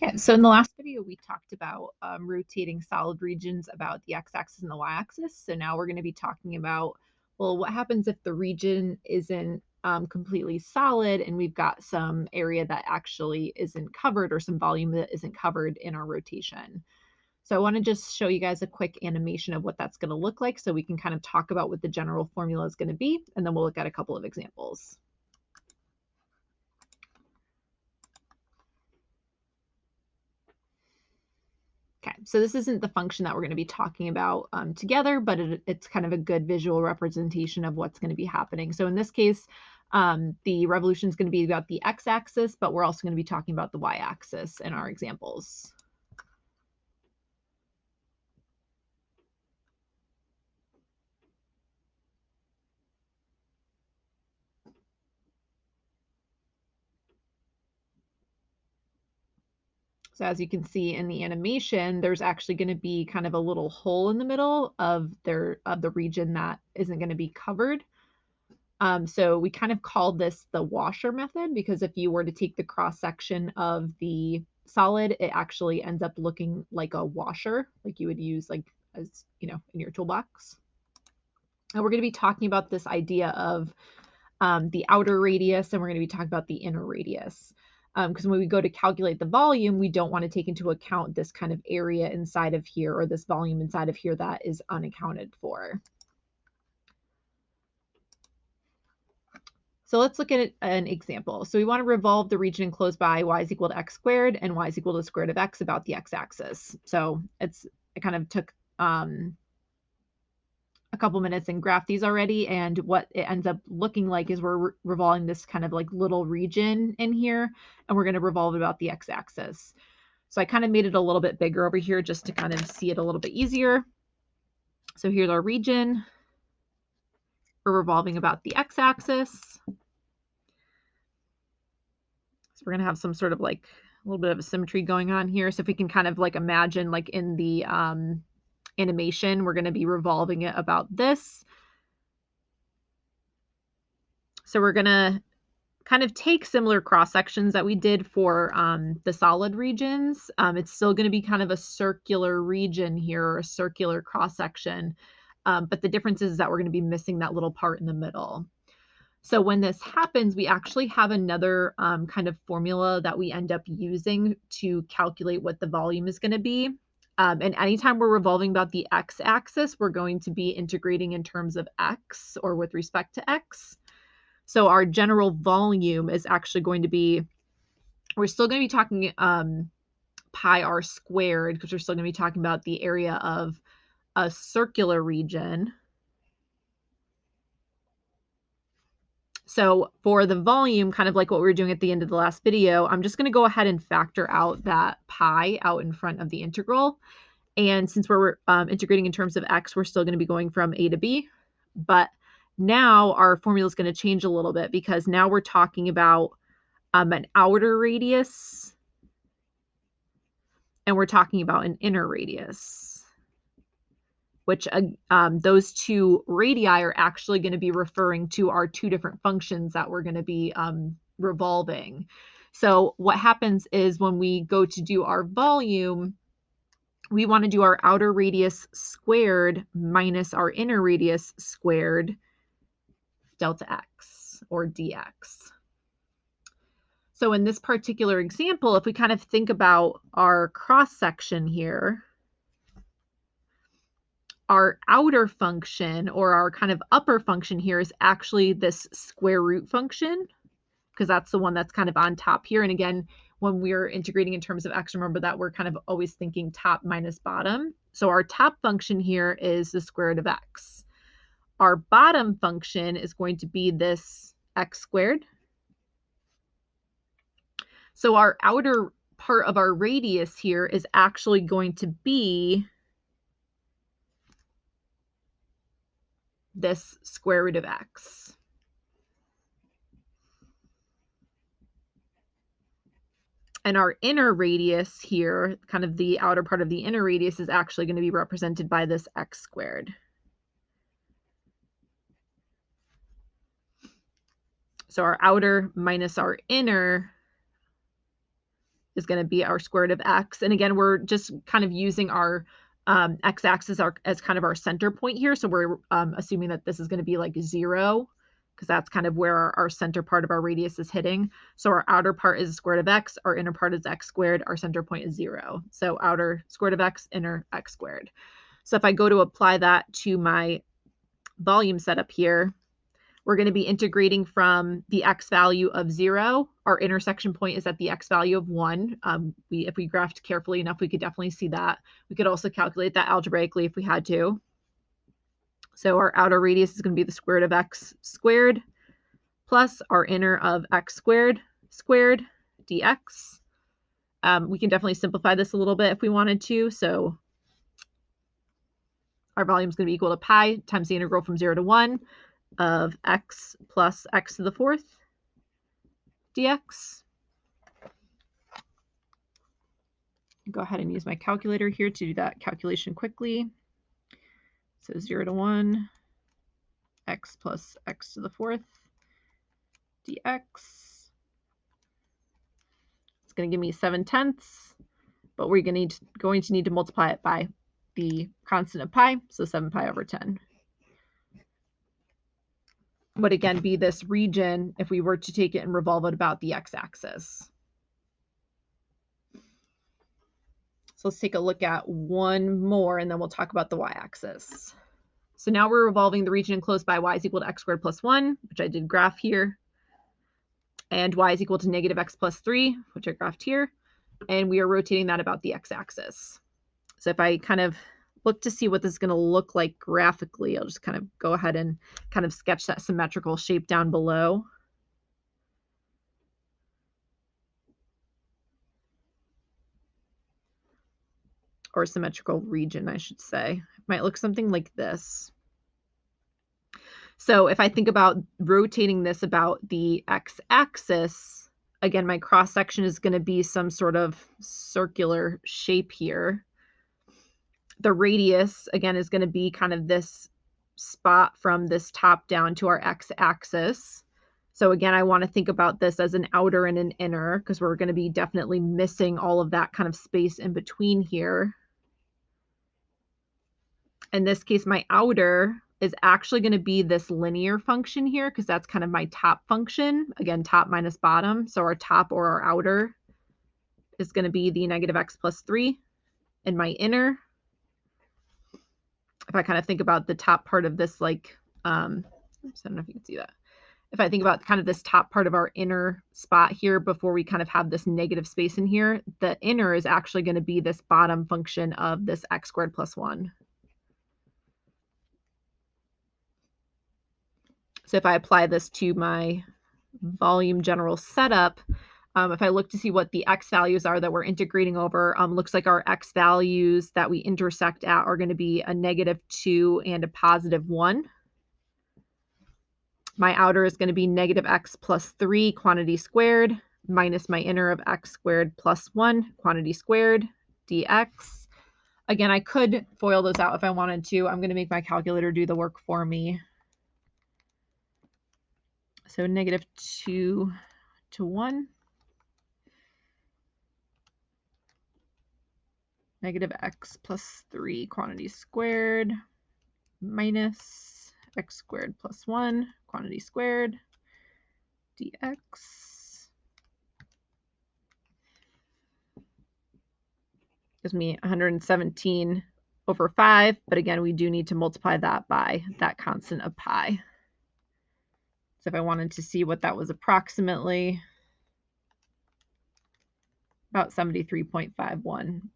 Okay, so in the last video, we talked about rotating solid regions about the x-axis and the y-axis. So now we're going to be talking about, well, what happens if the region isn't completely solid and we've got some area that actually isn't covered or some volume that isn't covered in our rotation. So I want to just show you guys a quick animation of what that's going to look like so we can kind of talk about what the general formula is going to be, and then we'll look at a couple of examples. Okay, so this isn't the function that we're going to be talking about together, but it's kind of a good visual representation of what's going to be happening. So in this case, the revolution is going to be about the x-axis, but we're also going to be talking about the y-axis in our examples. So as you can see in the animation, there's actually going to be kind of a little hole in the middle of the region that isn't going to be covered. So we kind of called this the washer method because if you were to take the cross section of the solid, it actually ends up looking like a washer, like you would use like as in your toolbox. And we're going to be talking about this idea of the outer radius, and we're going to be talking about the inner radius. Because when we go to calculate the volume, we don't want to take into account this kind of area inside of here or this volume inside of here that is unaccounted for. So let's look at an example. So we want to revolve the region enclosed by y is equal to x squared and y is equal to the square root of x about the x-axis. So it kind of took a couple minutes and graphed these already, and what it ends up looking like is we're revolving this kind of like little region in here, and we're going to revolve about the x-axis. So I kind of made it a little bit bigger over here just to kind of see it a little bit easier. So here's our region. We're revolving about the x-axis. So we're going to have some sort of like a little bit of a symmetry going on here. So if we can kind of like imagine like in the animation, we're going to be revolving it about this. So we're going to kind of take similar cross sections that we did for the solid regions. It's still going to be kind of a circular region here, or a circular cross section. But the difference is that we're going to be missing that little part in the middle. So when this happens, we actually have another kind of formula that we end up using to calculate what the volume is going to be. And anytime we're revolving about the x-axis, we're going to be integrating in terms of x or with respect to x. So our general volume is actually going to be, we're still going to be talking pi r squared because we're still going to be talking about the area of a circular region. So for the volume, kind of like what we were doing at the end of the last video, I'm just going to go ahead and factor out that pi out in front of the integral. And since we're integrating in terms of x, we're still going to be going from a to b. But now our formula is going to change a little bit because now we're talking about an outer radius and we're talking about an inner radius, which those two radii are actually going to be referring to our two different functions that we're going to be revolving. So what happens is when we go to do our volume, we want to do our outer radius squared minus our inner radius squared delta x or dx. So in this particular example, if we kind of think about our cross section here, our outer function or our kind of upper function here is actually this square root function because that's the one that's kind of on top here. And again, when we're integrating in terms of x, remember that we're kind of always thinking top minus bottom. So our top function here is the square root of x. Our bottom function is going to be this x squared. So our outer part of our radius here is actually going to be this square root of x. And our inner radius here, kind of the outer part of the inner radius, is actually going to be represented by this x squared. So our outer minus our inner is going to be our square root of x. And again, we're just kind of using our x-axis as kind of our center point here. So we're assuming that this is going to be like 0, because that's kind of where our center part of our radius is hitting. So our outer part is square root of x, our inner part is x squared, our center point is 0. So outer square root of x, inner x squared. So if I go to apply that to my volume setup here, we're going to be integrating from the x value of 0. Our intersection point is at the x value of 1. If we graphed carefully enough, we could definitely see that. We could also calculate that algebraically if we had to. So our outer radius is going to be the square root of x squared plus our inner of x squared dx. We can definitely simplify this a little bit if we wanted to. So our volume is going to be equal to pi times the integral from 0 to 1 of x plus x to the 4th dx. Go ahead and use my calculator here to do that calculation quickly. So 0 to 1, x plus x to the 4th dx. It's going to give me 7/10, but we're going to need to multiply it by the constant of pi, so 7 pi over 10. Would again be this region if we were to take it and revolve it about the x-axis. So let's take a look at one more, and then we'll talk about the y-axis. So now we're revolving the region enclosed by y is equal to x squared plus 1, which I did graph here, and y is equal to negative x plus 3, which I graphed here, and we are rotating that about the x-axis. So if I kind of look to see what this is going to look like graphically, I'll just kind of go ahead and kind of sketch that symmetrical shape down below. Or symmetrical region, I should say. It might look something like this. So if I think about rotating this about the x-axis, again, my cross-section is going to be some sort of circular shape here. The radius, again, is going to be kind of this spot from this top down to our x-axis. So again, I want to think about this as an outer and an inner, because we're going to be definitely missing all of that kind of space in between here. In this case, my outer is actually going to be this linear function here, because that's kind of my top function. Again, top minus bottom. So our top or our outer is going to be the negative x plus 3. And my inner, if I kind of think about the top part of this, like, I don't know if you can see that. If I think about kind of this top part of our inner spot here before we kind of have this negative space in here, the inner is actually going to be this bottom function of this x squared plus 1. So if I apply this to my volume general setup, if I look to see what the x values are that we're integrating over, looks like our x values that we intersect at are going to be a -2 and a +1. My outer is going to be negative x plus 3 quantity squared minus my inner of x squared plus 1 quantity squared dx. Again, I could FOIL those out if I wanted to. I'm going to make my calculator do the work for me. So -2 to 1. Negative x plus 3 quantity squared minus x squared plus 1 quantity squared dx gives me 117 over 5, but again, we do need to multiply that by that constant of pi. So if I wanted to see what that was approximately, about 73.51.